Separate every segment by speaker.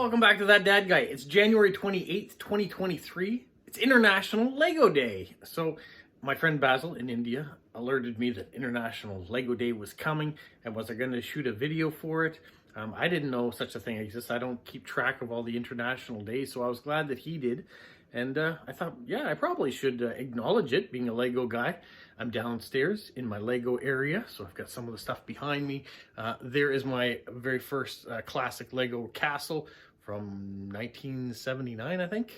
Speaker 1: Welcome back to That Dad Guy. It's January 28th, 2023. It's International Lego Day. So my friend Basil in India alerted me that International Lego Day was coming and was I going to shoot a video for it. I didn't know such a thing exists. I don't keep track of all the international days, so I was glad that he did. And I thought, yeah, I probably should acknowledge it, being a Lego guy. I'm downstairs in my Lego area, so I've got some of the stuff behind me. There is my very first classic Lego castle from 1979, I think.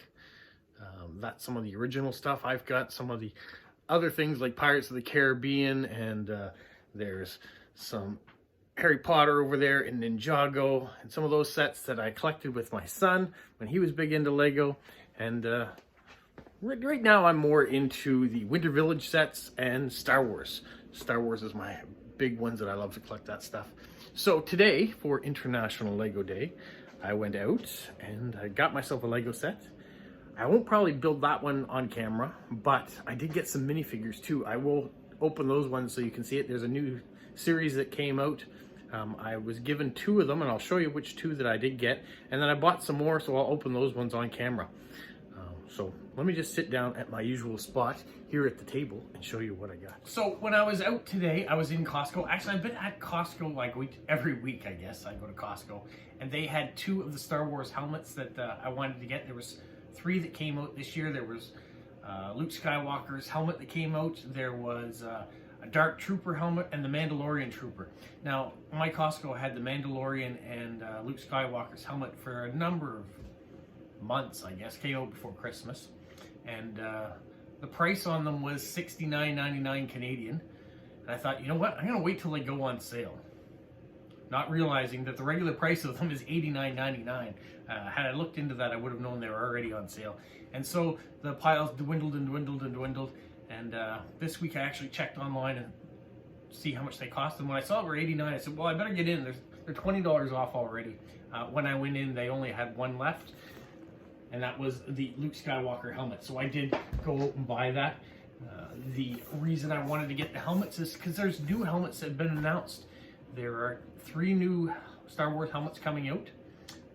Speaker 1: That's some of the original stuff. I've got some of the other things like Pirates of the Caribbean, and there's some Harry Potter over there in Ninjago, and some of those sets that I collected with my son when he was big into Lego. And right now I'm more into the Winter Village sets and Star Wars. Star Wars is my big ones that I love to collect that stuff. So today, for International Lego Day, I went out and I got myself a Lego set. I won't probably build that one on camera, but I did get some minifigures too. I will open those ones so you can see it. There's a new series that came out. I was given 2 of them, and I'll show you which 2 that I did get. And then I bought some more, so I'll open those ones on camera. So let me just sit down at my usual spot here at the table and show you what I got. So when I was out today, I was in Costco. Actually, I've been at Costco like every week, I guess. I go to Costco. And they had 2 of the Star Wars helmets that I wanted to get. There was 3 that came out this year. There was Luke Skywalker's helmet that came out. There was a Dark Trooper helmet and the Mandalorian Trooper. Now, my Costco had the Mandalorian and Luke Skywalker's helmet for a number of months, I guess, came out before Christmas. And the price on them was $69.99 Canadian. And I thought, you know what, I'm going to wait till they go on sale. Not realizing that the regular price of them is $89.99. Had I looked into that, I would have known they were already on sale. And so the piles dwindled and dwindled and dwindled. And this week I actually checked online and see how much they cost. And when I saw it were $89, I said, well, I better get in. They're $20 off already. When I went in, they only had 1 left. And that was the Luke Skywalker helmet. So I did go out and buy that. The reason I wanted to get the helmets is because there's new helmets that have been announced. There are 3 new Star Wars helmets coming out.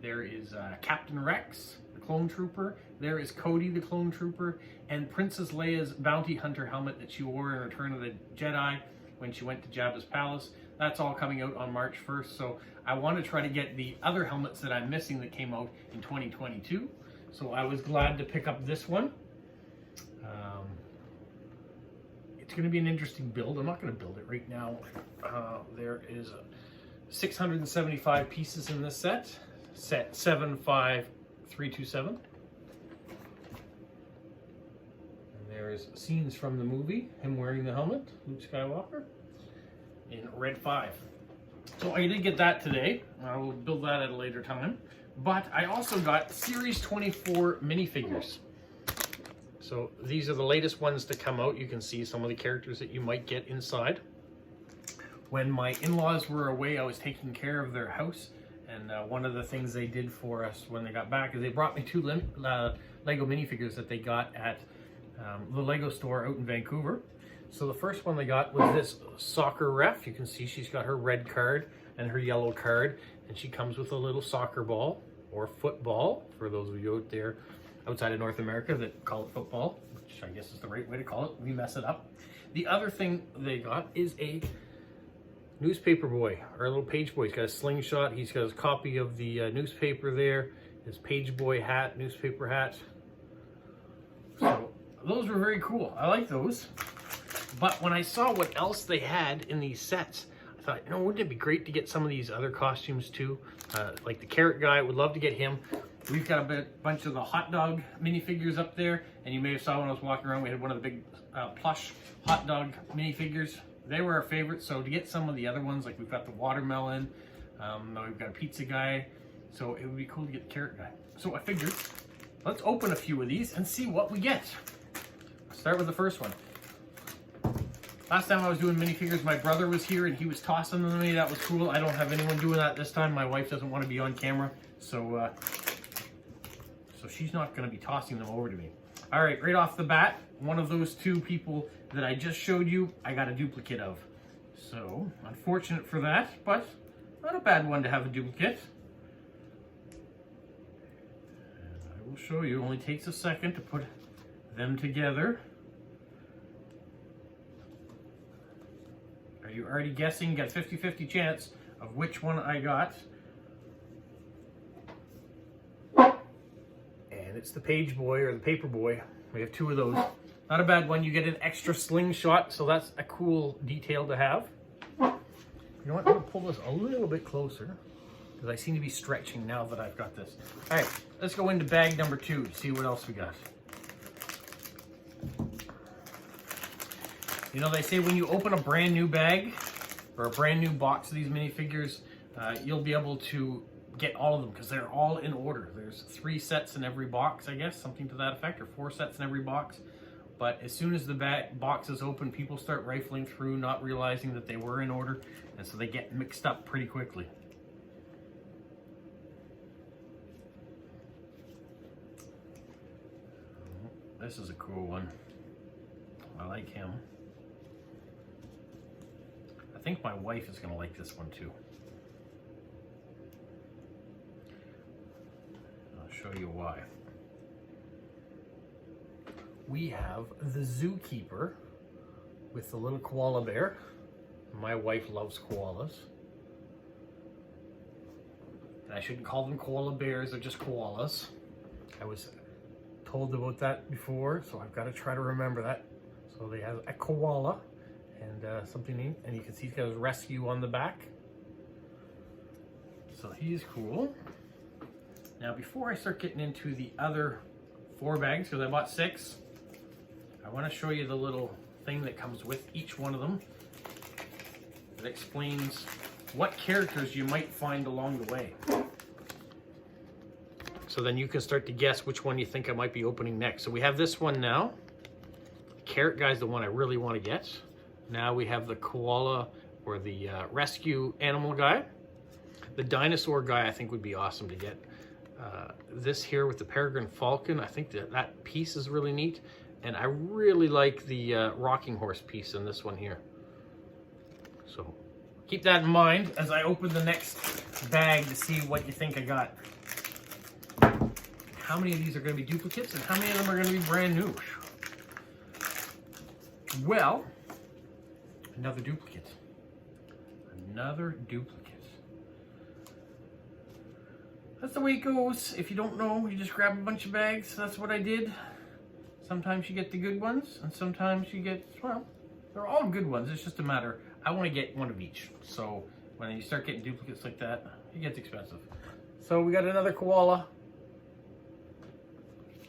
Speaker 1: There is Captain Rex, the Clone Trooper. There is Cody, the Clone Trooper, and Princess Leia's Bounty Hunter helmet that she wore in Return of the Jedi when she went to Jabba's palace. That's all coming out on March 1st. So I want to try to get the other helmets that I'm missing that came out in 2022. So I was glad to pick up this one. It's going to be an interesting build. I'm not going to build it right now. There is 675 pieces in this set. Set 75327. And there's scenes from the movie, him wearing the helmet, Luke Skywalker, in red 5. So I did get that today. I will build that at a later time. But I also got Series 24 minifigures. So these are the latest ones to come out. You can see some of the characters that you might get inside. When my in-laws were away, I was taking care of their house. And one of the things they did for us when they got back is they brought me 2 Lego minifigures that they got at the Lego store out in Vancouver. So the first one they got was this soccer ref. You can see she's got her red card and her yellow card. And she comes with a little soccer ball, or football, for those of you out there outside of North America that call it football, which I guess is the right way to call it. We mess it up. The other thing they got is a newspaper boy, or a little page boy. He's got a slingshot. He's got his copy of the newspaper there, his page boy hat, newspaper hat. So those were very cool. I like those. But when I saw what else they had in these sets, I thought, you know, wouldn't it be great to get some of these other costumes too? Like the carrot guy, would love to get him. We've got a bunch of the hot dog minifigures up there, and you may have saw when I was walking around, we had one of the big plush hot dog minifigures. They were our favorites, so to get some of the other ones, like we've got the watermelon, we've got a pizza guy, so it would be cool to get the carrot guy. So I figured, let's open a few of these and see what we get. I'll start with the first one. Last time I was doing minifigures, my brother was here and he was tossing them to me. That was cool. I don't have anyone doing that this time. My wife doesn't want to be on camera, so she's not going to be tossing them over to me. All right, right off the bat, one of those 2 people that I just showed you, I got a duplicate of. So, unfortunate for that, but not a bad one to have a duplicate. will show you. It only takes a second to put them together. Are you already guessing? You got a 50-50 chance of which one I got. And it's the page boy or the paper boy. We have two of those. Not a bad one. You get an extra slingshot, so that's a cool detail to have. You know what? I'm going to pull this a little bit closer because I seem to be stretching now that I've got this. All right, let's go into bag number 2 to see what else we got. You know, they say when you open a brand new bag or a brand new box of these minifigures, you'll be able to get all of them because they're all in order. There's 3 sets in every box, I guess, something to that effect, or 4 sets in every box. But as soon as the box is open, people start rifling through, not realizing that they were in order, and so they get mixed up pretty quickly. This is a cool one. I like him. I think my wife is going to like this one too. I'll show you why. We have the zookeeper with the little koala bear. My wife loves koalas. And I shouldn't call them koala bears, they're just koalas. I was told about that before, so I've got to try to remember that. So they have a koala and something neat, and you can see he's got his rescue on the back. So he's cool. Now before I start getting into the other 4 bags, because I bought 6, I want to show you the little thing that comes with each one of them. It explains what characters you might find along the way. So then you can start to guess which one you think I might be opening next. So we have this one now. The carrot guy's the one I really want to get. Now we have the koala or the rescue animal guy. The dinosaur guy I think would be awesome to get. This here with the peregrine falcon, I think that piece is really neat. And I really like the rocking horse piece in this one here. So keep that in mind as I open the next bag to see what you think I got. How many of these are going to be duplicates and how many of them are going to be brand new? Well, another duplicate. Another duplicate. That's the way it goes. If you don't know, you just grab a bunch of bags. That's what I did. Sometimes you get the good ones, and sometimes you get, well, they're all good ones. It's just a matter, I want to get one of each. So when you start getting duplicates like that, it gets expensive. So we got another koala.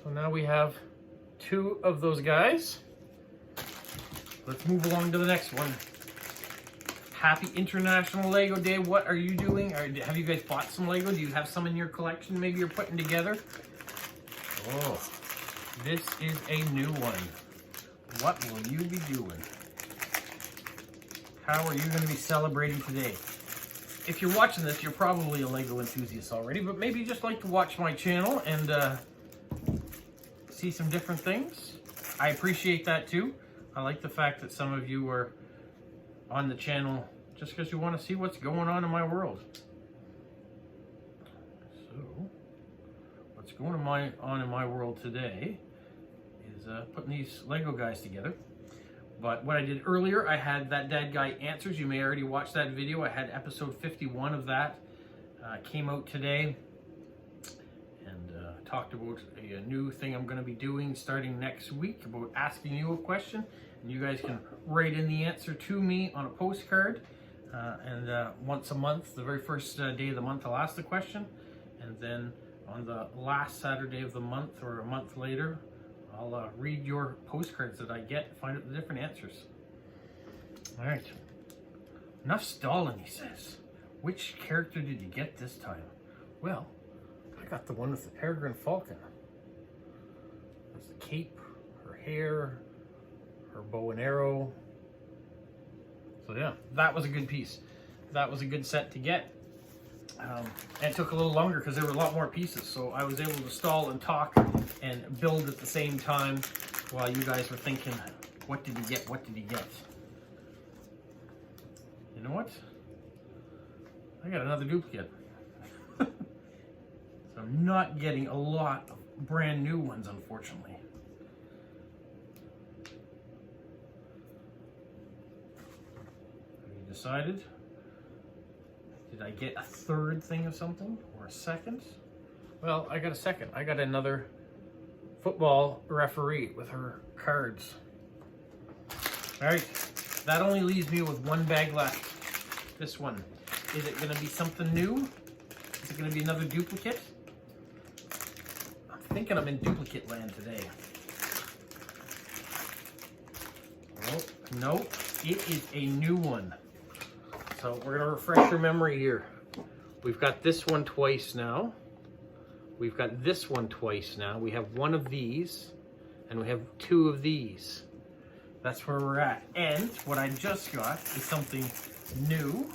Speaker 1: So now we have 2 of those guys. Let's move along to the next one. Happy International Lego Day. What are you doing? Have you guys bought some Lego? Do you have some in your collection maybe you're putting together? Oh, this is a new one. What will you be doing? How are you going to be celebrating today? If you're watching this, you're probably a Lego enthusiast already, but maybe you just like to watch my channel and see some different things. I appreciate that too. I like the fact that some of you are on the channel just because you want to see what's going on in my world. So, what's going on in my world today is putting these Lego guys together. But what I did earlier, I had That Dad Guy Answers. You may already watch that video. I had episode 51 of that. Came out today. And talked about a new thing I'm going to be doing starting next week about asking you a question. And you guys can write in the answer to me on a postcard. And once a month, the very first day of the month, I'll ask the question. And then on the last Saturday of the month or a month later, I'll read your postcards that I get and find out the different answers. All right. Enough stalling, he says. Which character did you get this time? Well, I got the one with the peregrine falcon. There's the cape, her hair, her bow and arrow. So yeah, that was a good piece. That was a good set to get. And it took a little longer because there were a lot more pieces. So I was able to stall and talk and build at the same time while you guys were thinking, what did he get? What did he get? You know what? I got another duplicate. So I'm not getting a lot of brand new ones, unfortunately. Have you decided? Did I get a third thing of something or a second? Well, I got a second. I got another football referee with her cards. All right, that only leaves me with one bag left. This one. Is it going to be something new? Is it going to be another duplicate? I'm thinking I'm in duplicate land today. Oh, no, it is a new one. So we're going to refresh your memory here. We've got this one twice now. We've got this one twice now. We have one of these, and we have two of these. That's where we're at. And what I just got is something new.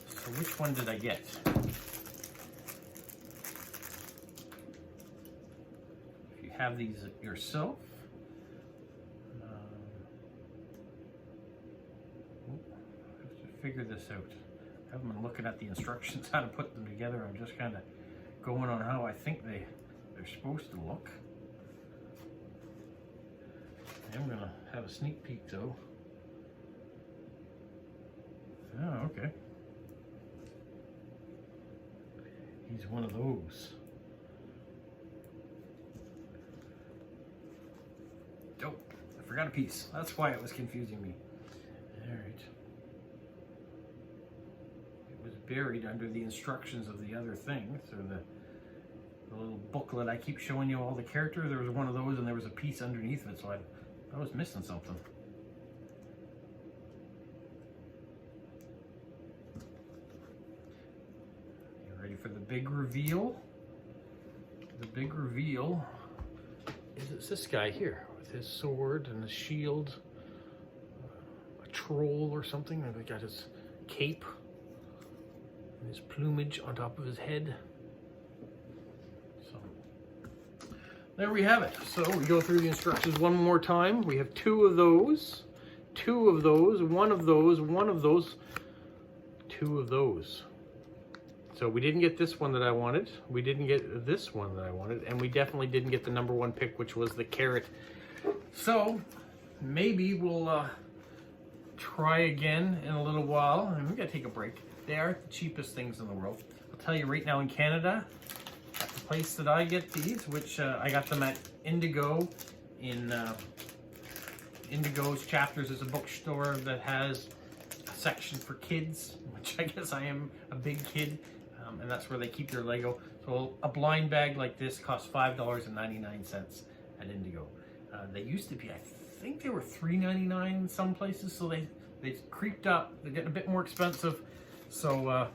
Speaker 1: So which one did I get? If you have these yourself, I have to figure this out. I haven't been looking at the instructions how to put them together. I'm just kind of going on how I think they're supposed to look. I'm gonna have a sneak peek though. Oh, okay. He's one of those. Oh, I forgot a piece. That's why it was confusing me. All right. It was buried under the instructions of the other thing. So the little booklet I keep showing you all the characters, there was one of those and there was a piece underneath of it, so I was missing something. You ready for the big reveal? The big reveal is this guy here with his sword and his shield, a troll or something, and he got his cape and his plumage on top of his head. There we have it. So we go through the instructions one more time. We have two of those, two of those, one of those, one of those, two of those. So we didn't get this one that I wanted. We didn't get this one that I wanted. And we definitely didn't get the number one pick, which was the carrot. So maybe we'll try again in a little while. And we gotta take a break. They are the cheapest things in the world. I'll tell you right now, in Canada, the place that I get these, which I got them at Indigo. In Indigo's Chapters is a bookstore that has a section for kids, which I guess I am a big kid, and that's where they keep their Lego. So a blind bag like this costs $5.99 at Indigo. They used to be, I think they were $3.99 in some places, so they've creeped up. They're getting a bit more expensive. So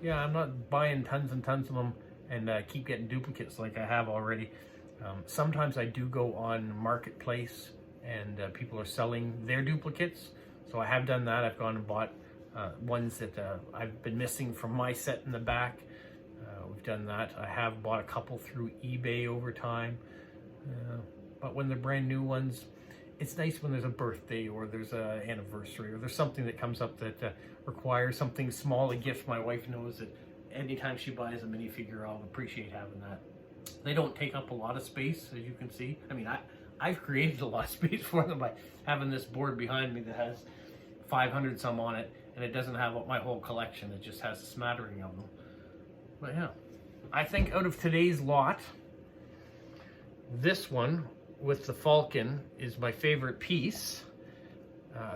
Speaker 1: yeah, I'm not buying tons and tons of them and keep getting duplicates like I have already. Sometimes I do go on Marketplace and people are selling their duplicates. So I have done that. I've gone and bought ones that I've been missing from my set in the back. We've done that. I have bought a couple through eBay over time. But when they're brand new ones, it's nice when there's a birthday or there's an anniversary or there's something that comes up that requires something small, a gift. My wife knows that anytime she buys a minifigure, I'll appreciate having that. They don't take up a lot of space, as you can see. I mean, I've created a lot of space for them by having this board behind me that has 500 some on it, and it doesn't have my whole collection. It just has a smattering of them. But yeah, I think out of today's lot, this one with the falcon is my favorite piece.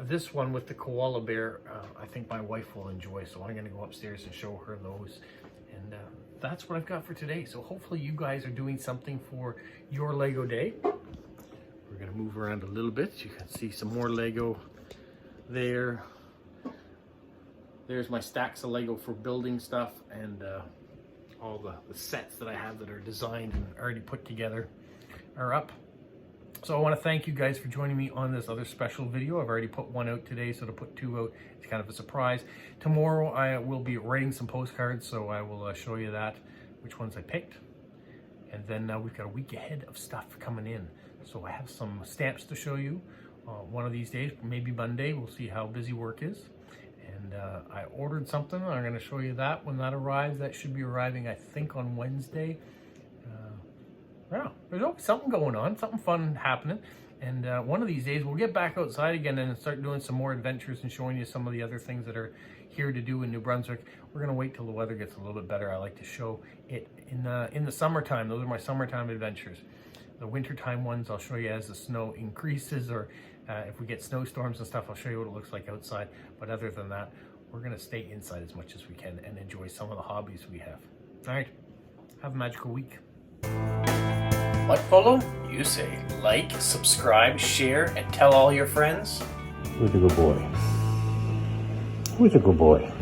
Speaker 1: This one with the koala bear, I think my wife will enjoy, so I'm gonna go upstairs and show her those. And that's what I've got for today. So hopefully you guys are doing something for your Lego day. We're gonna move around a little bit. You can see some more Lego there. There's my stacks of Lego for building stuff, and all the sets that I have that are designed and already put together are up. So I want to thank you guys for joining me on this other special video. I've already put one out today, so to put two out, it's kind of a surprise. Tomorrow I will be writing some postcards, so I will show you that, which ones I picked. And then we've got a week ahead of stuff coming in. So I have some stamps to show you one of these days, maybe Monday. We'll see how busy work is. And I ordered something. I'm going to show you that when that arrives. That should be arriving, I think, on Wednesday. Yeah, there's always something going on, something fun happening. And one of these days we'll get back outside again and start doing some more adventures and showing you some of the other things that are here to do in New Brunswick. We're gonna wait till the weather gets a little bit better. I like to show it in the summertime. Those are my summertime adventures. The wintertime ones I'll show you as the snow increases, or if we get snowstorms and stuff, I'll show you what it looks like outside. But other than that, we're gonna stay inside as much as we can and enjoy some of the hobbies we have. All right, have a magical week. What follow? You say like, subscribe, share, and tell all your friends.
Speaker 2: Who's a good boy? Who's a good boy?